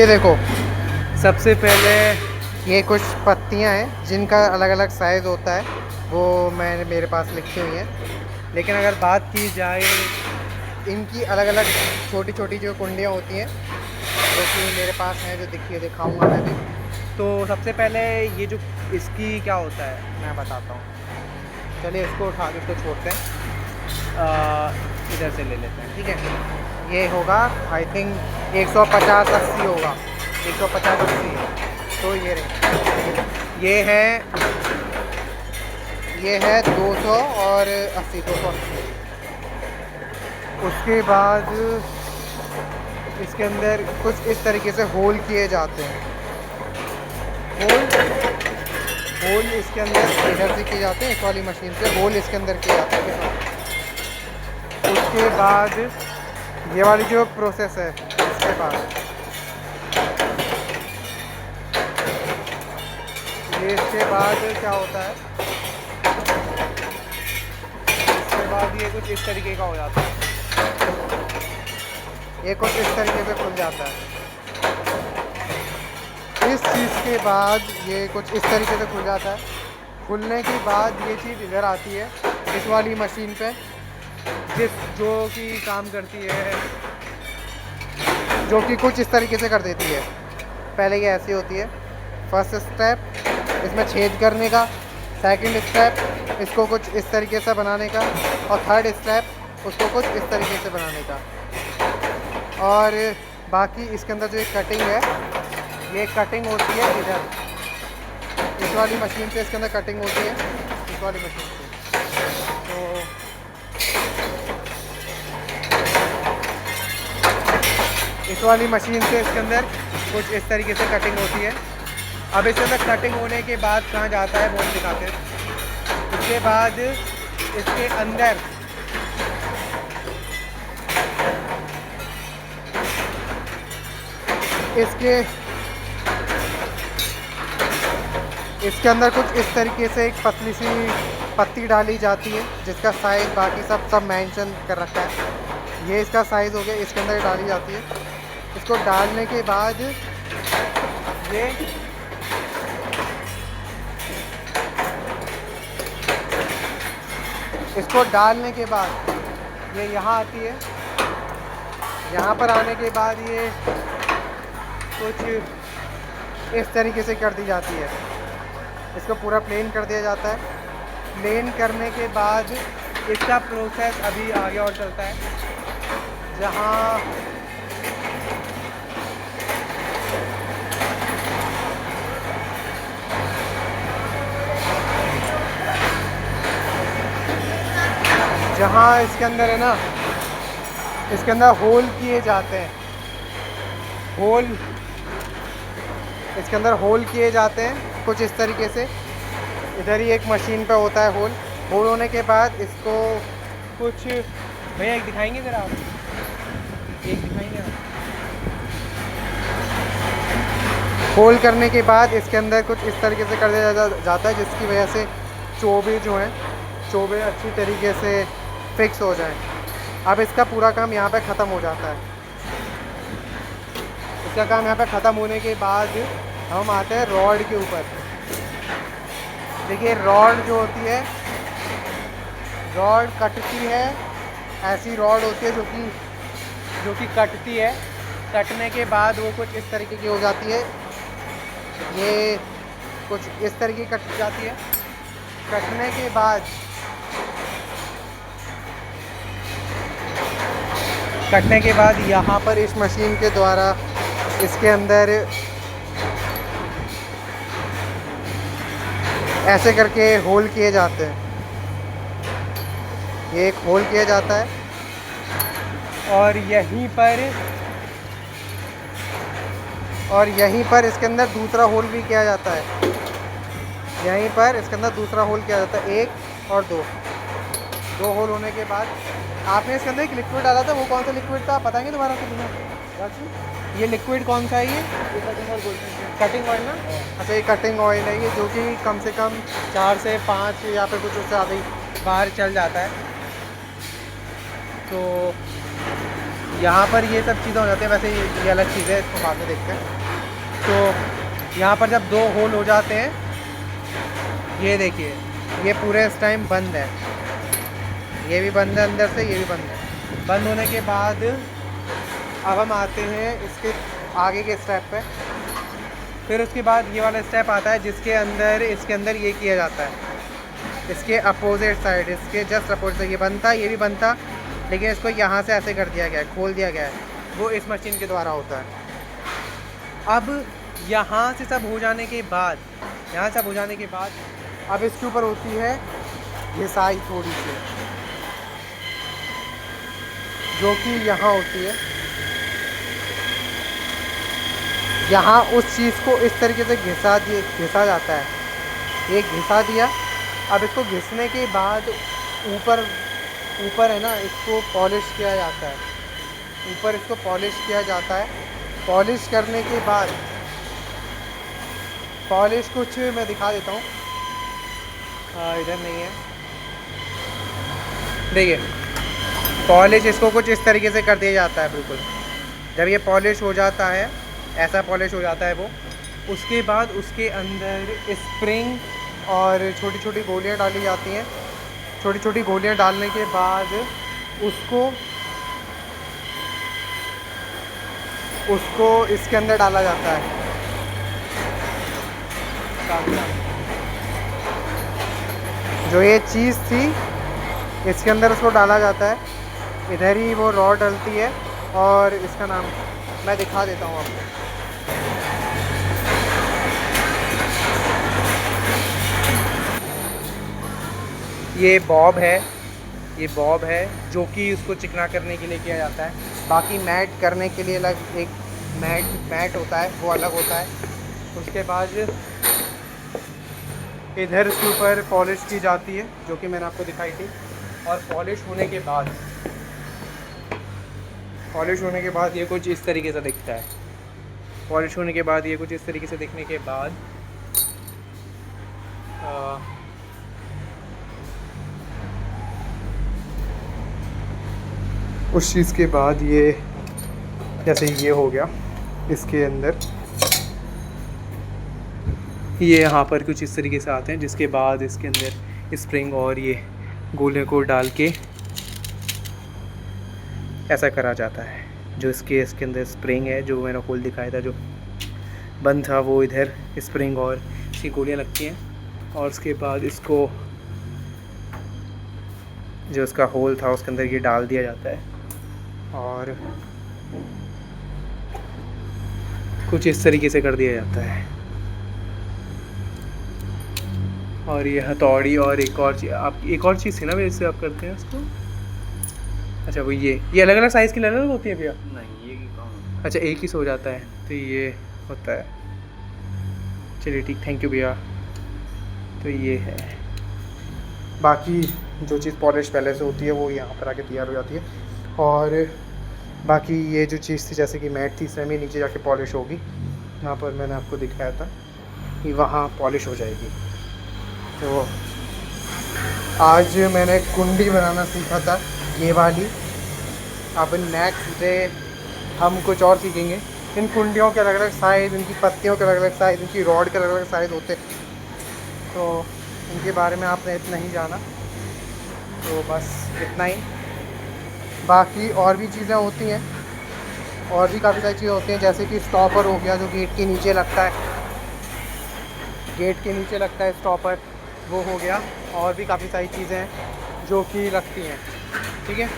ये देखो, सबसे पहले ये कुछ पत्तियां हैं जिनका अलग अलग साइज़ होता है, वो मैंने मेरे पास लिखी हुई हैं। लेकिन अगर बात की जाए इनकी अलग अलग छोटी छोटी जो कुंडियाँ होती हैं जो कि मेरे पास हैं, जो दिखाऊंगा मैं भी। तो सबसे पहले ये जो इसकी क्या होता है मैं बताता हूँ। चलिए इसको उठा के इसको छोड़ते हैं, इधर से ले लेते हैं, ठीक है। ये होगा आई थिंक 150-80 होगा, 150-80 है। तो ये रहे, ये है 200 और 80, 280। उसके बाद इसके अंदर कुछ इस तरीके से होल किए जाते हैं। होल होल इसके अंदर इधर से किए जाते हैं, इस वाली मशीन से होल इसके अंदर किए जाते हैं। उसके बाद ये वाली जो प्रोसेस है, इसके बाद क्या होता है, इसके बाद ये कुछ इस तरीके का हो जाता है, ये कुछ इस तरीके से खुल जाता है। इस चीज़ के बाद ये कुछ इस तरीके से खुल जाता है। खुलने के बाद ये चीज़ इधर आती है इस वाली मशीन पे, जो कि काम करती है, जो कि कुछ इस तरीके से कर देती है। पहले ये ऐसी होती है, फर्स्ट स्टेप इसमें छेद करने का, सेकंड स्टेप इसको कुछ इस तरीके से बनाने का, और थर्ड स्टेप उसको कुछ इस तरीके से बनाने का। और बाकी इसके अंदर जो एक कटिंग है, ये कटिंग होती है इधर इस वाली मशीन से, इसके अंदर कटिंग होती है इस वाली मशीन से। तो इस वाली मशीन से इसके अंदर कुछ इस तरीके से कटिंग होती है। अब इसके अंदर कटिंग होने के बाद कहाँ जाता है वो दिखाते हैं। उसके बाद इसके अंदर इसके अंदर कुछ इस तरीके से एक पतली सी पत्ती डाली जाती है, जिसका साइज़ बाकी सब मेंशन कर रखा है। ये इसका साइज़ हो गया, इसके अंदर डाली जाती है। इसको डालने के बाद ये इसको डालने के बाद ये यहाँ आती है। यहाँ पर आने के बाद ये कुछ इस तरीके से कर दी जाती है, इसको पूरा प्लेन कर दिया जाता है। प्लेन करने के बाद इसका प्रोसेस अभी आगे और चलता है, जहाँ इसके अंदर है ना, इसके अंदर होल किए जाते हैं, इसके अंदर होल किए जाते हैं कुछ इस तरीके से। इधर ही एक मशीन पे होता है होल होने के बाद इसको कुछ, भैया एक दिखाएंगे ज़रा आप, एक दिखाएंगे आप। होल करने के बाद इसके अंदर कुछ इस तरीके से कर दिया जाता है, जिसकी वजह से चोबे अच्छी तरीके से फिक्स हो जाए। अब इसका पूरा काम यहाँ पे ख़त्म हो जाता है। इसका काम यहाँ पे ख़त्म होने के बाद हम आते हैं रॉड के ऊपर। देखिए रॉड जो होती है, रॉड कटती है, ऐसी रॉड होती है जो कि कटती है। कटने के बाद वो कुछ इस तरीके की हो जाती है, ये कुछ इस तरीके की कट जाती है। कटने के बाद यहाँ पर इस मशीन के द्वारा इसके अंदर ऐसे करके होल किए जाते हैं। ये एक होल किया जाता है, और यहीं पर इसके अंदर दूसरा होल भी किया जाता है। यहीं पर इसके अंदर दूसरा होल किया जाता है, एक और दो होल होने के बाद आपने इसके अंदर एक लिक्विड डाला था, वो कौन सा लिक्विड था बताएंगे दोबारा से? ये लिक्विड कौन सा है? ये कटिंग ऑयल ना? अच्छा, ये कटिंग ऑयल है ये, जो कि कम से कम 4 से 5 या फिर कुछ उससे ज़्यादा ही बाहर चल जाता है। तो यहाँ पर ये सब चीज़ें हो जाती हैं। वैसे ये अलग चीज़ है, इसको बाद में देखते हैं। तो यहाँ पर जब 2 होल हो जाते हैं, ये देखिए ये पूरे इस टाइम बंद है, ये भी बंद है अंदर से, ये भी बंद है। बंद होने के बाद अब हम आते हैं इसके आगे के स्टेप पे। फिर उसके बाद ये वाला स्टेप आता है जिसके अंदर इसके अंदर ये किया जाता है, इसके अपोजिट साइड, इसके जस्ट अपोजिट। ये बंद था, ये भी बंद था, लेकिन इसको यहाँ से ऐसे कर दिया गया है, खोल दिया गया है। वो इस मशीन के द्वारा होता है। अब यहाँ से सब हो जाने के बाद, यहाँ सब हो जाने के बाद अब इसके ऊपर होती है घिसाई थोड़ी सी, जो कि यहाँ होती है। यहाँ उस चीज़ को इस तरीके से घिसा जाता है। ये घिसा दिया। अब इसको घिसने के बाद ऊपर है ना, इसको पॉलिश किया जाता है। ऊपर इसको पॉलिश किया जाता है। पॉलिश करने के बाद, पॉलिश कुछ मैं दिखा देता हूँ, इधर नहीं है, देखिए पॉलिश इसको कुछ इस तरीके से कर दिया जाता है। बिल्कुल जब ये पॉलिश हो जाता है, ऐसा पॉलिश हो जाता है वो, उसके बाद उसके अंदर स्प्रिंग और छोटी छोटी गोलियां डाली जाती हैं। छोटी छोटी गोलियां डालने के बाद उसको इसके अंदर डाला जाता है। जो ये चीज़ थी इसके अंदर उसको डाला जाता है। इधर ही वो रॉड डलती है, और इसका नाम मैं दिखा देता हूँ आपको। ये बॉब है, ये बॉब है जो कि उसको चिकना करने के लिए किया जाता है। बाकी मैट करने के लिए अलग एक मैट होता है, वो अलग होता है। उसके बाद इधर उसके ऊपर पॉलिश की जाती है, जो कि मैंने आपको दिखाई थी। और पॉलिश होने के बाद ये कुछ इस तरीके से दिखता है। पॉलिश होने के बाद ये कुछ इस तरीके से दिखने के बाद उस चीज़ के बाद ये जैसे ये हो गया, इसके अंदर ये यहाँ पर कुछ इस तरीके से आते हैं, जिसके बाद इसके अंदर स्प्रिंग और ये गोले को डाल के ऐसा करा जाता है। जो इसके अंदर स्प्रिंग है, जो मैंने होल दिखाया था, जो बंद था, वो इधर स्प्रिंग और इसकी गोलियाँ लगती हैं। और उसके बाद इसको जो उसका होल था उसके अंदर ये डाल दिया जाता है, और कुछ इस तरीके से कर दिया जाता है। और ये हथौड़ी और एक और चीज़ थी ना, वैसे आप करते हैं उसको। अच्छा वो ये अलग अलग साइज़ की अलग अलग होती है भैया? नहीं, ये कौन? अच्छा एक ही से हो जाता है, तो ये होता है। चलिए ठीक, थैंक यू भैया। तो ये है, बाकी जो चीज़ पॉलिश पहले से होती है वो यहाँ पर आके तैयार हो जाती है। और बाकी ये जो चीज़ थी जैसे कि मैट थी, सेमी नीचे जाके पॉलिश होगी। यहाँ पर मैंने आपको दिखाया था कि वहाँ पॉलिश हो जाएगी। तो आज मैंने कुंडी बनाना सीखा था, ये वाली। अब नेक्स्ट डे हम कुछ और सीखेंगे। इन कुंडियों के अलग अलग साइज़, इनकी पत्तियों के अलग अलग साइज़, इनकी रॉड के अलग अलग साइज़ होते, तो इनके बारे में आपने इतना ही जाना। तो बस इतना ही। बाकी और भी चीज़ें होती हैं, और भी काफ़ी सारी चीज़ें होती हैं, जैसे कि स्टॉपर हो गया, जो गेट के नीचे लगता है। गेट के नीचे लगता है स्टॉपर, वो हो गया। और भी काफ़ी सारी चीज़ें हैं जो कि लगती हैं। ठीक है।